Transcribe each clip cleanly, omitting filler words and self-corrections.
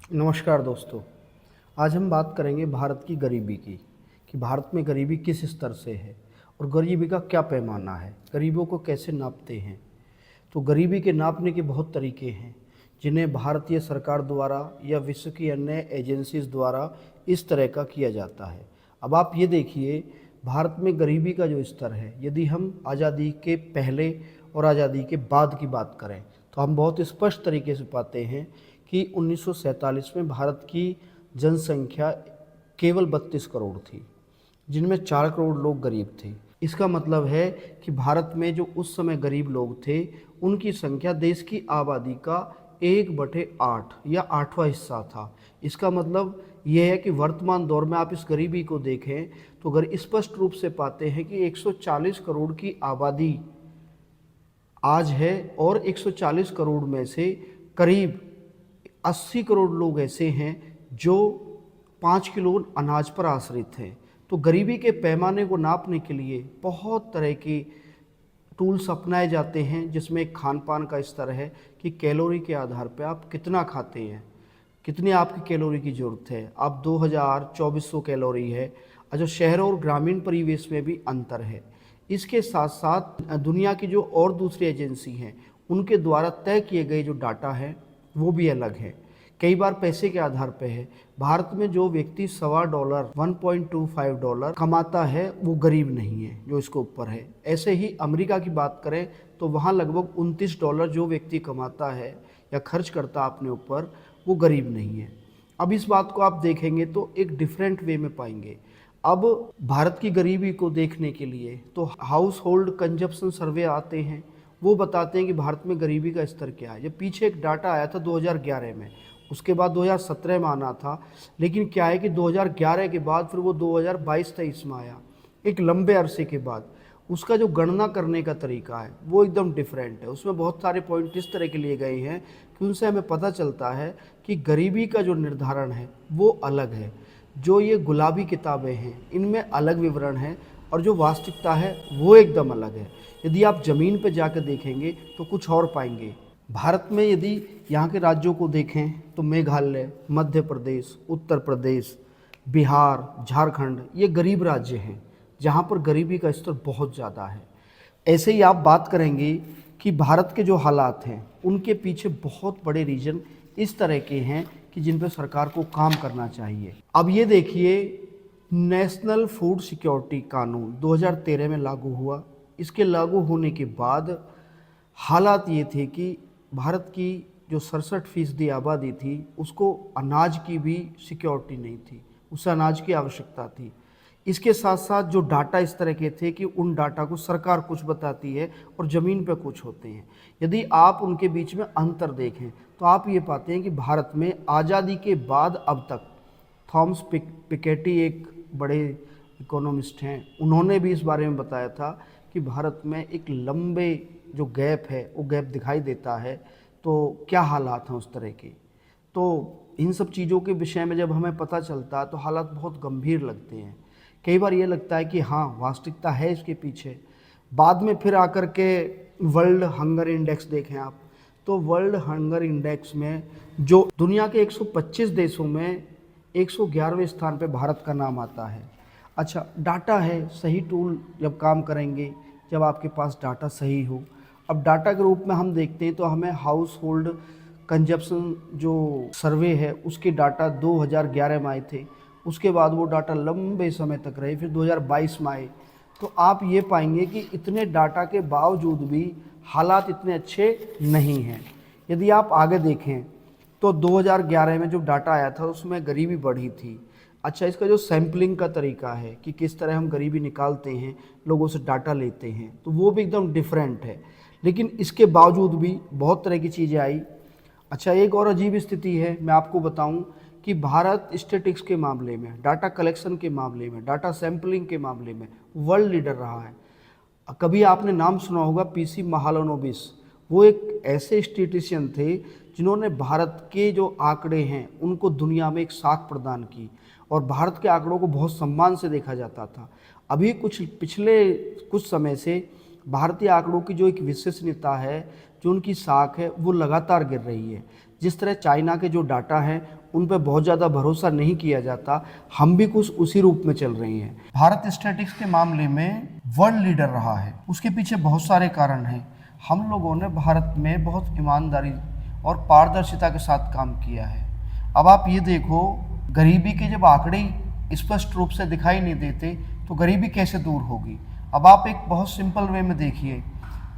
नमस्कार दोस्तों। आज हम बात करेंगे भारत की गरीबी की कि भारत में गरीबी किस स्तर से है और गरीबी का क्या पैमाना है, गरीबों को कैसे नापते हैं। तो गरीबी के नापने के बहुत तरीके हैं जिन्हें भारतीय सरकार द्वारा या विश्व की अन्य एजेंसीज द्वारा इस तरह का किया जाता है। अब आप ये देखिए, भारत में गरीबी का जो स्तर है, यदि हम आज़ादी के पहले और आज़ादी के बाद की बात करें तो हम बहुत स्पष्ट तरीके से पाते हैं कि 1947 में भारत की जनसंख्या केवल 32 करोड़ थी, जिनमें 4 करोड़ लोग गरीब थे। इसका मतलब है कि भारत में जो उस समय गरीब लोग थे, उनकी संख्या देश की आबादी का 1/8 या 8वां हिस्सा था। इसका मतलब यह है कि वर्तमान दौर में आप इस गरीबी को देखें तो अगर स्पष्ट रूप से पाते हैं कि 140 करोड़ की आबादी आज है और 140 करोड़ में से करीब 80 करोड़ लोग ऐसे हैं जो 5 किलो अनाज पर आश्रित हैं। तो गरीबी के पैमाने को नापने के लिए बहुत तरह की टूल्स अपनाए जाते हैं, जिसमें एक खान पान का स्तर है कि कैलोरी के आधार पर आप कितना खाते हैं, कितनी आपकी कैलोरी की ज़रूरत है। आप 2000-2400 कैलोरी है। अच्छा, शहर और ग्रामीण परिवेश में भी अंतर है। इसके साथ साथ दुनिया की जो और दूसरी एजेंसी हैं, उनके द्वारा तय किए गए जो डाटा है वो भी अलग है, कई बार पैसे के आधार पे है। भारत में जो व्यक्ति $1.25 $1.25 कमाता है वो गरीब नहीं है, जो इसके ऊपर है। ऐसे ही अमेरिका की बात करें तो वहाँ लगभग $29 जो व्यक्ति कमाता है या खर्च करता है अपने ऊपर, वो गरीब नहीं है। अब इस बात को आप देखेंगे तो एक डिफरेंट वे में पाएंगे। अब भारत की गरीबी को देखने के लिए तो हाउस होल्ड कंजप्शन सर्वे आते हैं, वो बताते हैं कि भारत में गरीबी का स्तर क्या है। जब पीछे एक डाटा आया था 2011 में, उसके बाद 2017 में आना था, लेकिन क्या है कि 2011 के बाद फिर वो 2022-23 में आया, एक लंबे अरसे के बाद। उसका जो गणना करने का तरीका है वो एकदम डिफरेंट है। उसमें बहुत सारे पॉइंट इस तरह के लिए गए हैं कि उनसे हमें पता चलता है कि गरीबी का जो निर्धारण है वो अलग है। जो ये गुलाबी किताबें हैं इनमें अलग विवरण है और जो वास्तविकता है वो एकदम अलग है। यदि आप ज़मीन पर जाकर देखेंगे तो कुछ और पाएंगे। भारत में यदि यहाँ के राज्यों को देखें तो मेघालय, मध्य प्रदेश, उत्तर प्रदेश, बिहार, झारखंड, ये गरीब राज्य हैं जहाँ पर गरीबी का स्तर बहुत ज़्यादा है। ऐसे ही आप बात करेंगे कि भारत के जो हालात हैं उनके पीछे बहुत बड़े रीजन इस तरह के हैं कि जिन पर सरकार को काम करना चाहिए। अब ये देखिए, नेशनल फूड सिक्योरिटी कानून 2013 में लागू हुआ। इसके लागू होने के बाद हालात ये थे कि भारत की जो 67% आबादी थी उसको अनाज की भी सिक्योरिटी नहीं थी, उसे अनाज की आवश्यकता थी। इसके साथ साथ जो डाटा इस तरह के थे कि उन डाटा को सरकार कुछ बताती है और ज़मीन पर कुछ होते हैं। यदि आप उनके बीच में अंतर देखें तो आप ये पाते हैं कि भारत में आज़ादी के बाद अब तक थॉमस पिकेटी एक बड़े इकोनॉमिस्ट हैं, उन्होंने भी इस बारे में बताया था कि भारत में एक लंबे जो गैप है वो गैप दिखाई देता है। तो क्या हालात हैं उस तरह के। तो इन सब चीज़ों के विषय में जब हमें पता चलता है तो हालात बहुत गंभीर लगते हैं। कई बार ये लगता है कि हाँ, वास्तविकता है इसके पीछे। बाद में फिर आकर के वर्ल्ड हंगर इंडेक्स देखें आप, तो वर्ल्ड हंगर इंडेक्स में जो दुनिया के 125 देशों में 111वें स्थान पे भारत का नाम आता है। अच्छा, डाटा है, सही टूल जब काम करेंगे, जब आपके पास डाटा सही हो। अब डाटा के रूप में हम देखते हैं तो हमें हाउस होल्ड कंजप्शन जो सर्वे है उसके डाटा 2011 में आए थे। उसके बाद वो डाटा लंबे समय तक रहे, फिर 2022 में आए। तो आप ये पाएंगे कि इतने डाटा के बावजूद भी हालात इतने अच्छे नहीं हैं। यदि आप आगे देखें तो 2011 में जो डाटा आया था उसमें गरीबी बढ़ी थी। अच्छा, इसका जो सैम्पलिंग का तरीका है कि किस तरह हम गरीबी निकालते हैं, लोगों से डाटा लेते हैं, तो वो भी एकदम डिफरेंट है। लेकिन इसके बावजूद भी बहुत तरह की चीज़ें आई। अच्छा, एक और अजीब स्थिति है, मैं आपको बताऊं कि भारत स्टैटिस्टिक्स के मामले में, डाटा कलेक्शन के मामले में, डाटा सैम्पलिंग के मामले में वर्ल्ड लीडर रहा है। कभी आपने नाम सुना होगा पीसी महालनोबिस। वो एक ऐसे स्टैटिस्टिशियन थे जिन्होंने भारत के जो आंकड़े हैं उनको दुनिया में एक साख प्रदान की और भारत के आंकड़ों को बहुत सम्मान से देखा जाता था। अभी पिछले कुछ समय से भारतीय आंकड़ों की जो एक विश्वसनीयता है, जो उनकी साख है, वो लगातार गिर रही है। जिस तरह चाइना के जो डाटा हैं उन पर बहुत ज़्यादा भरोसा नहीं किया जाता, हम भी कुछ उसी रूप में चल रही हैं। भारत स्टैटिस्टिक्स के मामले में वर्ल्ड लीडर रहा है, उसके पीछे बहुत सारे कारण हैं। हम लोगों ने भारत में बहुत ईमानदारी और पारदर्शिता के साथ काम किया है। अब आप ये देखो, गरीबी के जब आंकड़े स्पष्ट रूप से दिखाई नहीं देते तो गरीबी कैसे दूर होगी। अब आप एक बहुत सिंपल वे में देखिए,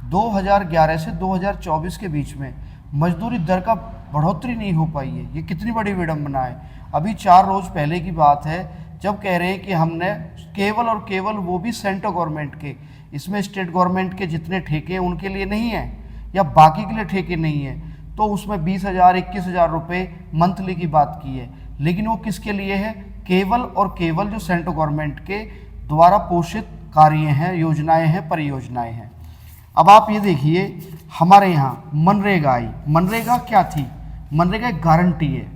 2011 से 2024 के बीच में मजदूरी दर का बढ़ोतरी नहीं हो पाई है। ये कितनी बड़ी विडंबना है। अभी 4 रोज पहले की बात है जब कह रहे हैं कि हमने केवल और केवल, वो भी सेंट्रल गवर्नमेंट के, इसमें स्टेट गवर्नमेंट के जितने ठेके हैं उनके लिए नहीं है या बाकी के लिए ठेके नहीं है, तो उसमें 20,000 21,000 रुपये मंथली की बात की है। लेकिन वो किसके लिए है? केवल और केवल जो सेंट्रल गवर्नमेंट के द्वारा पोषित कार्य हैं, योजनाएं हैं, परियोजनाएं हैं। अब आप ये देखिए, हमारे यहाँ मनरेगा आई। मनरेगा क्या थी? मनरेगा एक गारंटी है,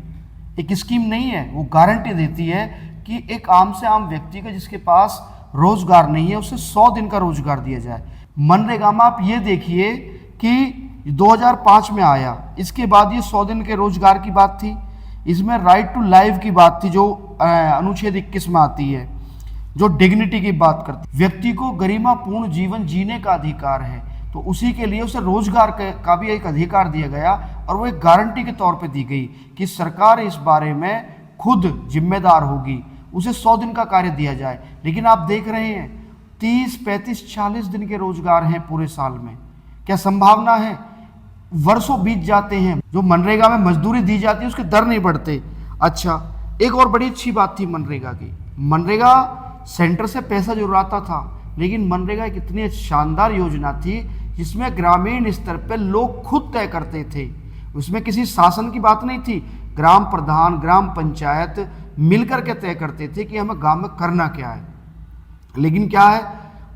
एक स्कीम नहीं है। वो गारंटी देती है कि एक आम से आम व्यक्ति को जिसके पास रोजगार नहीं है उसे 100 दिन का रोजगार दिया जाए। मनरेगा में आप ये देखिए कि 2005 में आया, इसके बाद ये 100 दिन के रोजगार की बात थी। इसमें राइट टू लाइफ की बात थी, जो अनुच्छेद 21 में आती है, जो डिग्निटी की बात करती, व्यक्ति को गरिमापूर्ण जीवन जीने का अधिकार है, तो उसी के लिए उसे रोजगार का भी एक अधिकार दिया गया और वो एक गारंटी के तौर पे दी गई कि सरकार इस बारे में खुद जिम्मेदार होगी, उसे 100 दिन का कार्य दिया जाए। लेकिन आप देख रहे हैं 30, 35, 40 दिन के रोजगार हैं पूरे साल में। क्या संभावना है? वर्षों बीत जाते हैं, जो मनरेगा में मजदूरी दी जाती है उसके दर नहीं बढ़ते। अच्छा, एक और बड़ी अच्छी बात थी मनरेगा की। मनरेगा सेंटर से पैसा जुड़वाता था, लेकिन मनरेगा एक इतनी शानदार योजना थी जिसमें ग्रामीण स्तर पर लोग खुद तय करते थे। उसमें किसी शासन की बात नहीं थी। ग्राम प्रधान, ग्राम पंचायत मिलकर के तय करते थे कि हमें गांव में करना क्या है। लेकिन क्या है,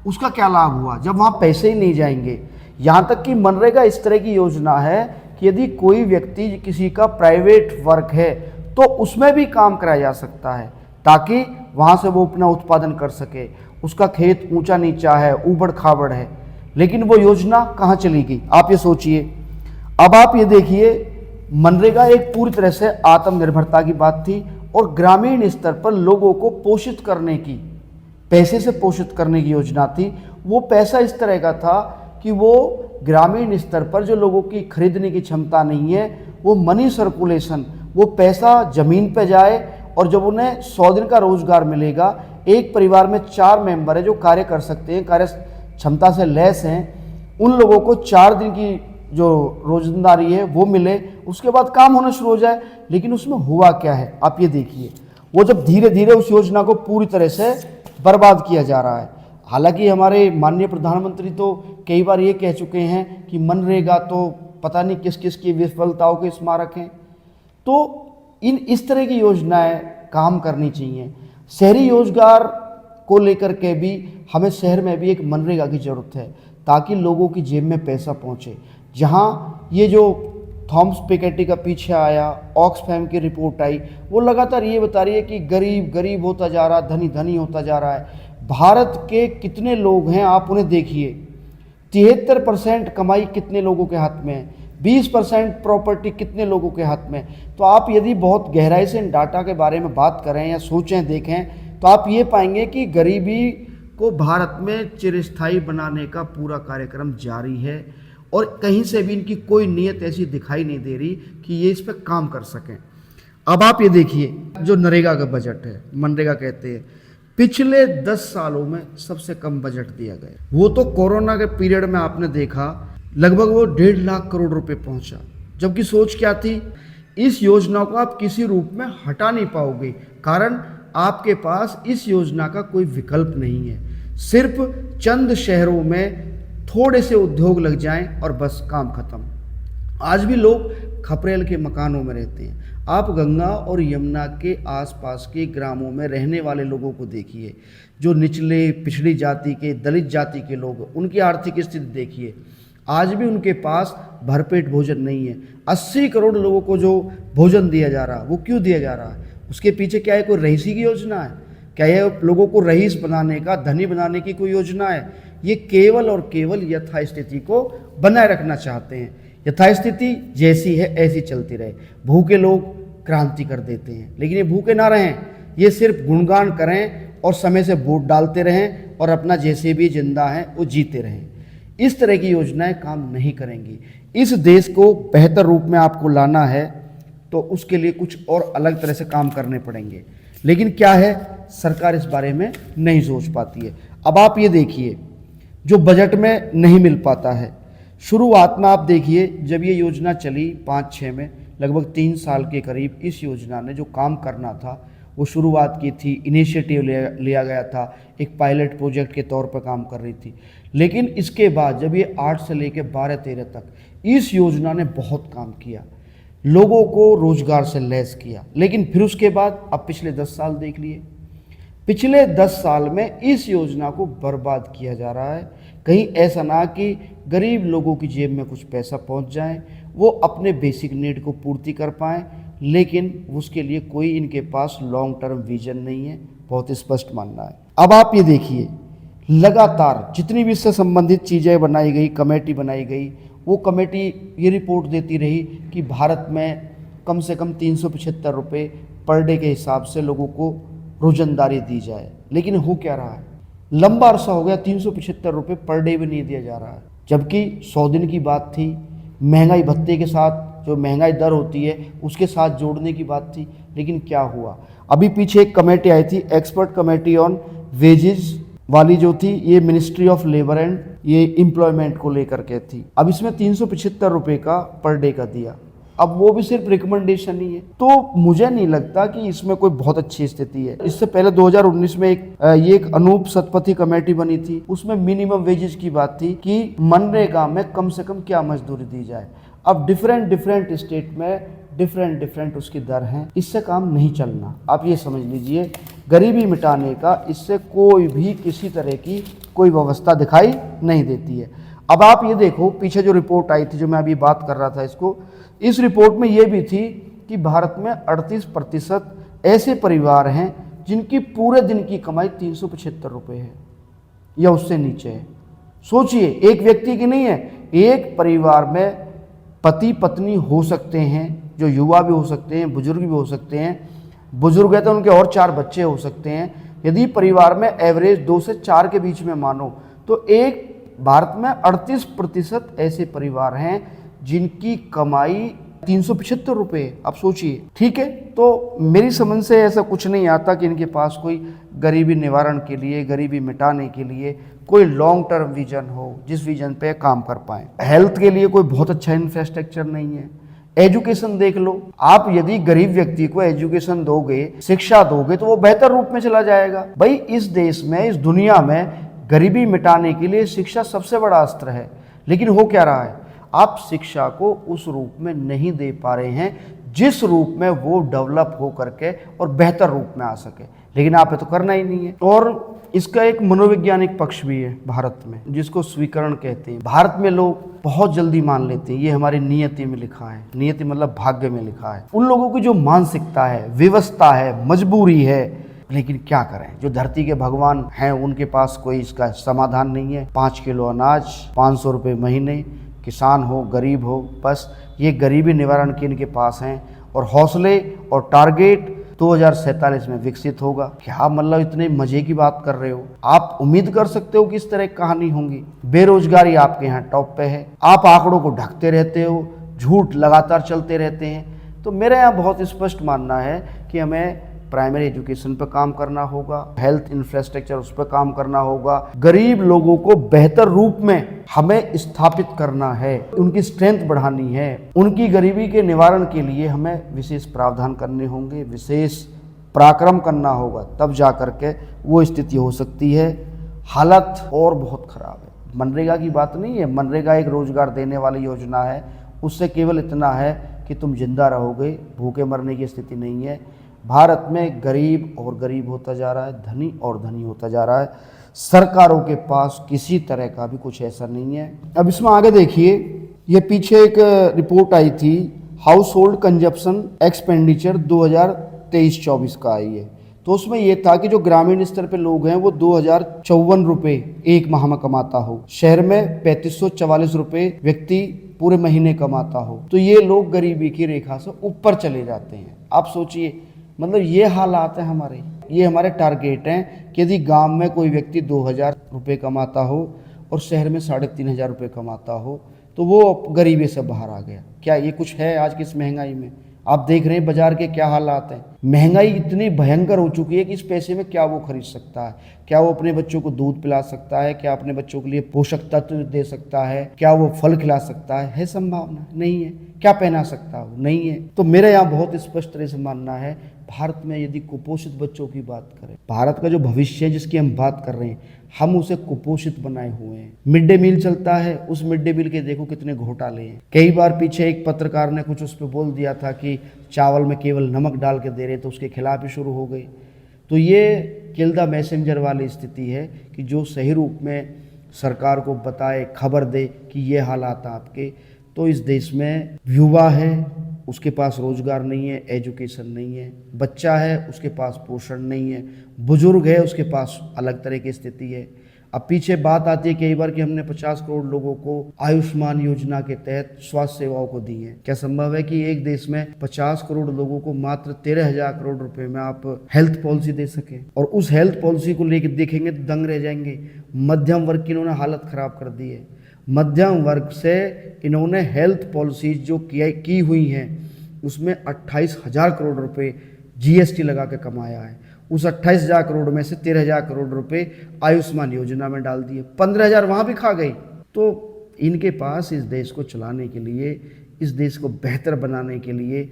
उसका क्या लाभ हुआ जब वहाँ पैसे ही नहीं जाएंगे। यहाँ तक कि मनरेगा इस तरह की योजना है कि यदि कोई व्यक्ति किसी का प्राइवेट वर्क है तो उसमें भी काम कराया जा सकता है, ताकि वहाँ से वो अपना उत्पादन कर सके। उसका खेत ऊंचा नीचा है, ऊबड़ खाबड़ है, लेकिन वो योजना कहाँ चली गई, आप ये सोचिए। अब आप ये देखिए, मनरेगा एक पूरी तरह से आत्मनिर्भरता की बात थी और ग्रामीण स्तर पर लोगों को पोषित करने की, पैसे से पोषित करने की योजना थी। वो पैसा इस तरह का था कि वो ग्रामीण स्तर पर जो लोगों की खरीदने की क्षमता नहीं है, वो मनी सर्कुलेशन, वो पैसा जमीन पे जाए और जब उन्हें 100 दिन का रोजगार मिलेगा, एक परिवार में 4 मेंबर है जो कार्य कर सकते हैं, कार्य क्षमता से लेस हैं, उन लोगों को 4 दिन की जो रोजगारी है वो मिले, उसके बाद काम होना शुरू हो जाए। लेकिन उसमें हुआ क्या है, आप ये देखिए, वो जब धीरे धीरे उस योजना को पूरी तरह से बर्बाद किया जा रहा है। हालांकि हमारे माननीय प्रधानमंत्री तो कई बार ये कह चुके हैं कि मनरेगा तो पता नहीं किस किस की विफलताओं के स्मारक हैं। तो इस तरह की योजनाएं काम करनी चाहिए। शहरी रोजगार को लेकर के भी हमें शहर में भी एक मनरेगा की ज़रूरत है, ताकि लोगों की जेब में पैसा पहुंचे। जहां ये जो थॉमस पिकेटी का पीछे आया, ऑक्सफैम की रिपोर्ट आई, वो लगातार ये बता रही है कि गरीब गरीब होता जा रहा, धनी धनी होता जा रहा है। भारत के कितने लोग हैं आप उन्हें देखिए, 73% कमाई कितने लोगों के हाथ में है, 20% प्रॉपर्टी कितने लोगों के हाथ में। तो आप यदि बहुत गहराई से इन डाटा के बारे में बात करें या सोचें, देखें, तो आप ये पाएंगे कि गरीबी को भारत में चिरस्थायी बनाने का पूरा कार्यक्रम जारी है और कहीं से भी इनकी कोई नीयत ऐसी दिखाई नहीं दे रही कि ये इस पर काम कर सकें। अब आप ये देखिए, जो नरेगा का बजट है, मनरेगा कहते हैं, पिछले 10 सालों में सबसे कम बजट दिया गया। वो तो कोरोना के पीरियड में आपने देखा लगभग वो 1.5 लाख करोड़ रुपए पहुंचा। जबकि सोच क्या थी, इस योजना को आप किसी रूप में हटा नहीं पाओगे, कारण आपके पास इस योजना का कोई विकल्प नहीं है। सिर्फ चंद शहरों में थोड़े से उद्योग लग जाएं और बस काम खत्म। आज भी लोग खपरेल के मकानों में रहते हैं। आप गंगा और यमुना के आसपास के ग्रामों में रहने वाले लोगों को देखिए, जो निचले पिछड़ी जाति के, दलित जाति के लोग, उनकी आर्थिक स्थिति देखिए। आज भी उनके पास भरपेट भोजन नहीं है। 80 करोड़ लोगों को जो भोजन दिया जा रहा है, वो क्यों दिया जा रहा है? उसके पीछे क्या है? कोई रईसी की योजना है क्या? यह लोगों को रईस बनाने का, धनी बनाने की कोई योजना है ये केवल और केवल यथास्थिति को बनाए रखना चाहते हैं। यथास्थिति जैसी है ऐसी चलती रहे। भूखे लोग क्रांति कर देते हैं, लेकिन ये भूखे ना रहें, ये सिर्फ गुणगान करें और समय से वोट डालते रहें और अपना जैसे भी जिंदा हैं वो जीते रहें। इस तरह की योजनाएं काम नहीं करेंगी। इस देश को बेहतर रूप में आपको लाना है तो उसके लिए कुछ और अलग तरह से काम करने पड़ेंगे, लेकिन क्या है, सरकार इस बारे में नहीं सोच पाती है। अब आप ये देखिए, जो बजट में नहीं मिल पाता है, शुरुआत में आप देखिए जब ये योजना चली 5-6 में, लगभग 3 साल के करीब इस योजना ने जो काम करना था वो शुरुआत की थी, इनिशिएटिव लिया गया था, एक पायलट प्रोजेक्ट के तौर पर काम कर रही थी। लेकिन इसके बाद जब ये 8 से लेकर 12-13 तक इस योजना ने बहुत काम किया, लोगों को रोजगार से लैस किया। लेकिन फिर उसके बाद अब पिछले 10 साल देख लिए, पिछले 10 साल में इस योजना को बर्बाद किया जा रहा है। कहीं ऐसा ना कि गरीब लोगों की जेब में कुछ पैसा पहुंच जाए, वो अपने बेसिक नीड को पूर्ति कर पाएँ, लेकिन उसके लिए कोई इनके पास लॉन्ग टर्म विजन नहीं है। बहुत स्पष्ट मानना है। अब आप ये देखिए, लगातार जितनी भी इससे संबंधित चीज़ें बनाई गई, कमेटी बनाई गई, वो कमेटी ये रिपोर्ट देती रही कि भारत में कम से कम 375 रुपये पर डे के हिसाब से लोगों को रोजंदारी दी जाए। लेकिन हो क्या रहा है, लंबा अरसा हो गया 375 रुपये पर डे भी नहीं दिया जा रहा है, जबकि 100 दिन की बात थी, महंगाई भत्ते के साथ जो महंगाई दर होती है उसके साथ जोड़ने की बात थी। लेकिन क्या हुआ, अभी पीछे एक कमेटी आई थी, एक्सपर्ट कमेटी ऑन वेजेस वाली जो थी, ये मिनिस्ट्री ऑफ लेबर एंड ये एम्प्लॉयमेंट को लेकर के थी। अब इसमें 375 रुपये का पर डे का दिया। अब वो भी सिर्फ रिकमेंडेशन ही है, तो मुझे नहीं लगता कि इसमें कोई बहुत अच्छी स्थिति है। इससे पहले 2019 में एक अनूप सतपथी कमेटी बनी थी, उसमें मिनिमम वेजेस की बात थी कि मनरेगा में कम से कम क्या मजदूरी दी जाए। अब डिफरेंट स्टेट में डिफरेंट उसकी दर हैं, इससे काम नहीं चलना। आप ये समझ लीजिए, गरीबी मिटाने का इससे कोई भी किसी तरह की कोई व्यवस्था दिखाई नहीं देती है। अब आप ये देखो, पीछे जो रिपोर्ट आई थी, जो मैं अभी बात कर रहा था इसको, इस रिपोर्ट में ये भी थी कि भारत में 38% ऐसे परिवार हैं जिनकी पूरे दिन की कमाई 375 रुपये है या उससे नीचे है। सोचिए, एक व्यक्ति की नहीं है, एक परिवार में पति पत्नी हो सकते हैं, जो युवा भी हो सकते हैं, बुजुर्ग भी हो सकते हैं, बुजुर्ग है तो उनके और 4 बच्चे हो सकते हैं। यदि परिवार में एवरेज 2 से 4 के बीच में मानो तो एक भारत में 38% ऐसे परिवार हैं जिनकी कमाई 375 रुपये। आप सोचिए, ठीक है। तो मेरी समझ से ऐसा कुछ नहीं आता कि इनके पास कोई गरीबी निवारण के लिए, गरीबी मिटाने के लिए कोई लॉन्ग टर्म विजन हो, जिस विजन पे काम कर पाए। हेल्थ के लिए कोई बहुत अच्छा इंफ्रास्ट्रक्चर नहीं है। एजुकेशन देख लो, आप यदि गरीब व्यक्ति को एजुकेशन दोगे, शिक्षा दोगे, तो वो बेहतर रूप में चला जाएगा। भाई, इस देश में, इस दुनिया में गरीबी मिटाने के लिए शिक्षा सबसे बड़ा अस्त्र है। लेकिन हो क्या रहा है, आप शिक्षा को उस रूप में नहीं दे पा रहे हैं जिस रूप में वो डेवलप हो करके और बेहतर रूप में आ सके। लेकिन आप तो करना ही नहीं है। और इसका एक मनोवैज्ञानिक पक्ष भी है भारत में, जिसको स्वीकरण कहते हैं। भारत में लोग बहुत जल्दी मान लेते हैं ये हमारी नियति में लिखा है। नियति मतलब भाग्य में लिखा है। उन लोगों की जो मानसिकता है, व्यवस्था है, मजबूरी है। लेकिन क्या करें, जो धरती के भगवान हैं उनके पास कोई इसका समाधान नहीं है। 5 किलो अनाज, 500 रुपये महीने, किसान हो, गरीब हो, बस ये गरीबी निवारण के इनके पास हैं। और हौसले और टारगेट 2047 में विकसित होगा। क्या मतलब इतने मजे की बात कर रहे हो? आप उम्मीद कर सकते हो कि इस तरह की कहानी होंगी। बेरोजगारी आपके यहाँ टॉप पे है, आप आंकड़ों को ढकते रहते हो, झूठ लगातार चलते रहते हैं। तो मेरा यहाँ बहुत स्पष्ट मानना है कि हमें प्राइमरी एजुकेशन पर काम करना होगा, हेल्थ इंफ्रास्ट्रक्चर उस पर काम करना होगा, गरीब लोगों को बेहतर रूप में हमें स्थापित करना है, उनकी स्ट्रेंथ बढ़ानी है। उनकी गरीबी के निवारण के लिए हमें विशेष प्रावधान करने होंगे, विशेष पराक्रम करना होगा, तब जा करके वो स्थिति हो सकती है। हालत और बहुत खराब है। मनरेगा की बात नहीं है, मनरेगा एक रोजगार देने वाली योजना है। उससे केवल इतना है कि तुम जिंदा रहोगे, भूखे मरने की स्थिति नहीं है। भारत में गरीब और गरीब होता जा रहा है, धनी और धनी होता जा रहा है। सरकारों के पास किसी तरह का भी कुछ ऐसा नहीं है। अब इसमें आगे देखिए, ये पीछे एक रिपोर्ट आई थी, हाउस होल्ड कंजप्शन एक्सपेंडिचर 2023-24 का आई है। तो उसमें ये था कि जो ग्रामीण स्तर पे लोग हैं वो 2054 रुपये एक माह में कमाता हो, शहर में 3544 रुपये व्यक्ति पूरे महीने कमाता हो, तो ये लोग गरीबी की रेखा से ऊपर चले जाते हैं। आप सोचिए, मतलब ये हालात हैं हमारे, ये हमारे टारगेट हैं कि यदि गांव में कोई व्यक्ति 2000 रुपये कमाता हो और शहर में 3500 रुपये कमाता हो तो वो गरीबी से बाहर आ गया। क्या ये कुछ है आज की इस महंगाई में? आप देख रहे हैं बाजार के क्या हालात हैं। महंगाई इतनी भयंकर हो चुकी है कि इस पैसे में क्या वो खरीद सकता है? क्या वो अपने बच्चों को दूध पिला सकता है? क्या अपने बच्चों के लिए पोषक तत्व दे सकता है? क्या वो फल खिला सकता है संभावना? नहीं है। क्या पहना सकता है? नहीं है। तो मेरा यहाँ बहुत स्पष्ट तरह से मानना है, भारत में यदि कुपोषित बच्चों की बात करें, भारत का जो भविष्य है जिसकी हम बात कर रहे हैं, हम उसे कुपोषित बनाए हुए हैं। मिड डे मील चलता है, उस मिड डे मील के देखो कितने घोटाले हैं। कई बार पीछे एक पत्रकार ने कुछ उस पर बोल दिया था कि चावल में केवल नमक डाल के दे रहे, तो उसके खिलाफ ही शुरू हो गई। तो ये किल द मैसेंजर वाली स्थिति है कि जो सही रूप में सरकार को बताए, खबर दे कि ये हालात हैं आपके। तो इस देश में युवा है, उसके पास रोजगार नहीं है, एजुकेशन नहीं है, बच्चा है उसके पास पोषण नहीं है, बुजुर्ग है उसके पास अलग तरह की स्थिति है। अब पीछे बात आती है कई बार कि हमने 50 करोड़ लोगों को आयुष्मान योजना के तहत स्वास्थ्य सेवाओं को दी है। क्या संभव है कि एक देश में 50 करोड़ लोगों को मात्र 13,000 करोड़ रुपए में आप हेल्थ पॉलिसी दे सके? और उस हेल्थ पॉलिसी को लेकर देखेंगे तो दंग रह जाएंगे। मध्यम वर्ग की इन्होंने हालत खराब कर दी है। मध्यम वर्ग से इन्होंने हेल्थ पॉलिसीज जो की हुई हैं उसमें 28,000 करोड़ रुपए जीएसटी लगा के कमाया है। उस 28,000 करोड़ में से 13,000 करोड़ रुपए आयुष्मान योजना में डाल दिए, 15,000 वहाँ भी खा गई। तो इनके पास इस देश को चलाने के लिए, इस देश को बेहतर बनाने के लिए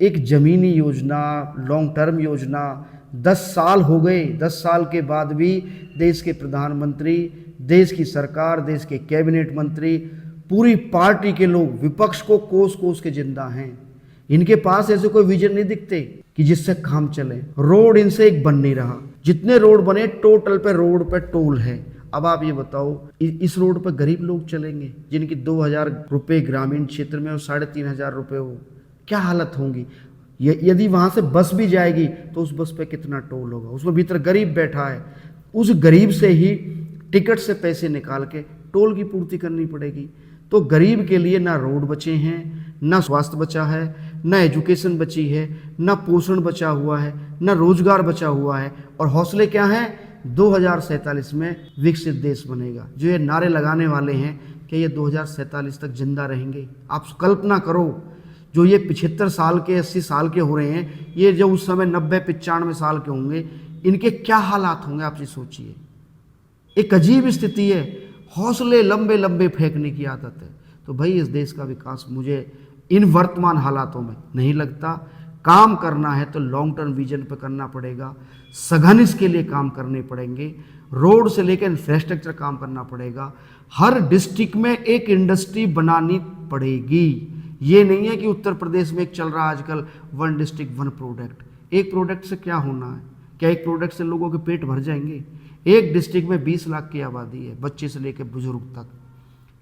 एक ज़मीनी योजना, लॉन्ग टर्म योजना, 10 साल हो गए, 10 साल के बाद भी देश के प्रधानमंत्री, देश की सरकार, देश के कैबिनेट मंत्री, पूरी पार्टी के लोग विपक्ष को कोस कोस के जिंदा हैं। इनके पास ऐसे कोई विजन नहीं दिखते कि जिससे काम चले। रोड इनसे एक बन नहीं रहा। जितने रोड बने टोटल पे रोड पे टोल है। अब आप ये बताओ, इस रोड पर गरीब लोग चलेंगे जिनकी 2,000 रुपये ग्रामीण क्षेत्र में और 3,500 रुपये हो, क्या हालत होंगी? यदि वहां से बस भी जाएगी तो उस बस पे कितना टोल होगा? उसमें भीतर गरीब बैठा है, उस गरीब से ही टिकट से पैसे निकाल के टोल की पूर्ति करनी पड़ेगी। तो गरीब के लिए ना रोड बचे हैं, ना स्वास्थ्य बचा है, ना एजुकेशन बची है, ना पोषण बचा हुआ है, ना रोजगार बचा हुआ है। और हौसले क्या हैं? 2047 में विकसित देश बनेगा। जो ये नारे लगाने वाले हैं कि ये 2047 तक जिंदा रहेंगे, आप कल्पना करो, जो ये 75 साल के, 80 साल के हो रहे हैं, ये जो उस समय 90-95 साल के होंगे, इनके क्या हालात होंगे? आप ये सोचिए। एक अजीब स्थिति है, हौसले लंबे लंबे फेंकने की आदत है। तो भाई इस देश का विकास मुझे इन वर्तमान हालातों में नहीं लगता। काम करना है तो लॉन्ग टर्म विजन पर करना पड़ेगा, सघन इसके लिए काम करने पड़ेंगे, रोड से लेकर इंफ्रास्ट्रक्चर काम करना पड़ेगा। हर डिस्ट्रिक्ट में एक इंडस्ट्री बनानी पड़ेगी। ये नहीं है कि उत्तर प्रदेश में एक चल रहा आजकल 1 डिस्ट्रिक्ट 1 प्रोडक्ट। एक प्रोडक्ट से क्या होना है? क्या एक प्रोडक्ट से लोगों के पेट भर जाएंगे? एक डिस्ट्रिक्ट में 20 लाख की आबादी है, बच्चे से लेकर बुजुर्ग तक।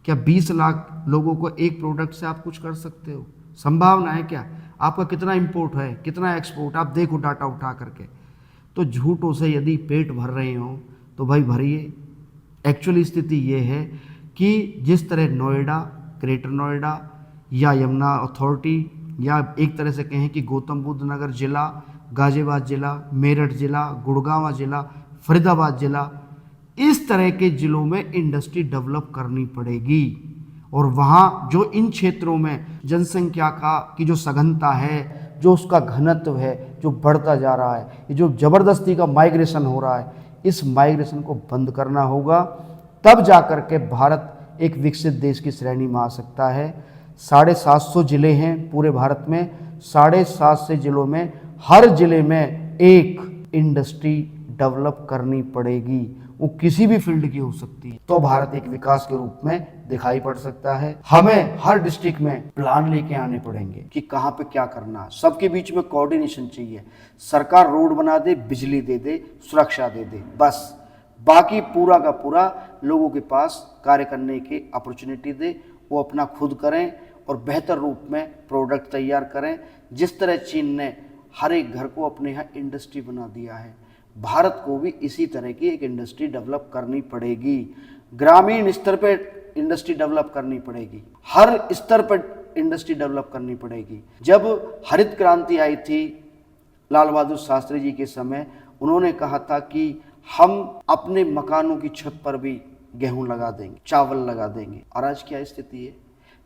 क्या 20 लाख लोगों को एक प्रोडक्ट से आप कुछ कर सकते हो? संभावना है क्या? आपका कितना इंपोर्ट है, कितना एक्सपोर्ट, आप देखो डाटा उठा करके। तो झूठों से यदि पेट भर रहे हो तो भाई भरिए। एक्चुअली स्थिति ये है कि जिस तरह नोएडा, ग्रेटर नोएडा या यमुना अथॉरिटी, या एक तरह से कहें कि गौतम बुद्ध नगर जिला, गाजियाबाद जिला, मेरठ जिला, गुड़गांव जिला, फरीदाबाद जिला, इस तरह के जिलों में इंडस्ट्री डेवलप करनी पड़ेगी। और वहाँ जो इन क्षेत्रों में जनसंख्या की जो सघनता है, जो उसका घनत्व है, जो बढ़ता जा रहा है, ये जो ज़बरदस्ती का माइग्रेशन हो रहा है, इस माइग्रेशन को बंद करना होगा। तब जा कर के भारत एक विकसित देश की श्रेणी में आ सकता है। 750 जिले हैं पूरे भारत में, 750 जिलों में हर जिले में एक इंडस्ट्री डेवलप करनी पड़ेगी। वो किसी भी फील्ड की हो सकती है। तो भारत एक विकास के रूप में दिखाई पड़ सकता है। हमें हर डिस्ट्रिक्ट में प्लान लेके आने पड़ेंगे कि कहाँ पे क्या करना है। सबके बीच में कोऑर्डिनेशन चाहिए। सरकार रोड बना दे, बिजली दे दे, सुरक्षा दे दे, बस। बाकी पूरा का पूरा लोगों के पास कार्य करने की अपॉर्चुनिटी दे, वो अपना खुद करें और बेहतर रूप में प्रोडक्ट तैयार करें। जिस तरह चीन ने हर एक घर को अपने यहाँ इंडस्ट्री बना दिया है। भारत को भी इसी तरह की एक इंडस्ट्री डेवलप करनी पड़ेगी। ग्रामीण स्तर पर इंडस्ट्री डेवलप करनी पड़ेगी, हर स्तर पर इंडस्ट्री डेवलप करनी पड़ेगी। जब हरित क्रांति आई थी लाल बहादुर शास्त्री जी के समय, उन्होंने कहा था कि हम अपने मकानों की छत पर भी गेहूं लगा देंगे, चावल लगा देंगे। और आज क्या स्थिति है?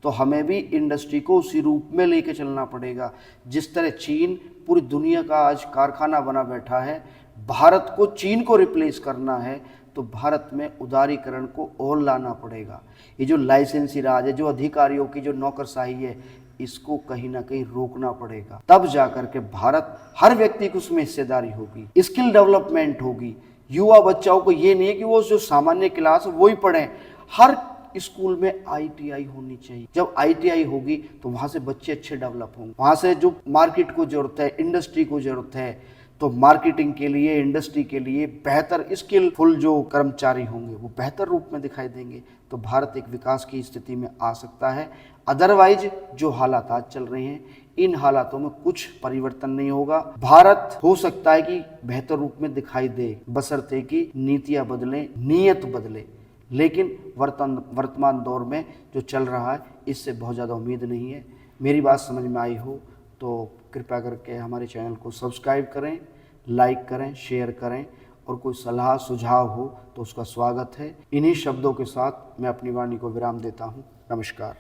तो हमें भी इंडस्ट्री को उसी रूप में लेके चलना पड़ेगा। जिस तरह चीन पूरी दुनिया का आज कारखाना बना बैठा है, भारत को चीन को रिप्लेस करना है तो भारत में उदारीकरण को और लाना पड़ेगा। ये जो लाइसेंसी राज है, जो अधिकारियों की जो नौकरशाही है, इसको कहीं ना कहीं रोकना पड़ेगा। तब जाकर के भारत, हर व्यक्ति को उसमें हिस्सेदारी होगी, स्किल डेवलपमेंट होगी। युवा बच्चाओं को ये नहीं है कि वो जो सामान्य क्लास है वो ही पढ़ें, हर स्कूल में आईटीआई होनी चाहिए। जब आईटीआई होगी तो वहाँ से बच्चे अच्छे डेवलप होंगे। वहाँ से जो मार्केट को जरूरत है, इंडस्ट्री को जरूरत है, तो मार्केटिंग के लिए, इंडस्ट्री के लिए बेहतर स्किलफुल जो कर्मचारी होंगे वो बेहतर रूप में दिखाई देंगे। तो भारत एक विकास की स्थिति में आ सकता है। अदरवाइज जो हालात आज चल रहे हैं, इन हालातों में कुछ परिवर्तन नहीं होगा। भारत हो सकता है कि बेहतर रूप में दिखाई दे, बशर्ते कि नीतियां बदलें, नीयत बदले। लेकिन वर्तमान दौर में जो चल रहा है, इससे बहुत ज़्यादा उम्मीद नहीं है। मेरी बात समझ में आई हो तो कृपया करके हमारे चैनल को सब्सक्राइब करें, लाइक करें, शेयर करें, और कोई सलाह सुझाव हो तो उसका स्वागत है। इन्हीं शब्दों के साथ मैं अपनी वाणी को विराम देता हूँ। नमस्कार।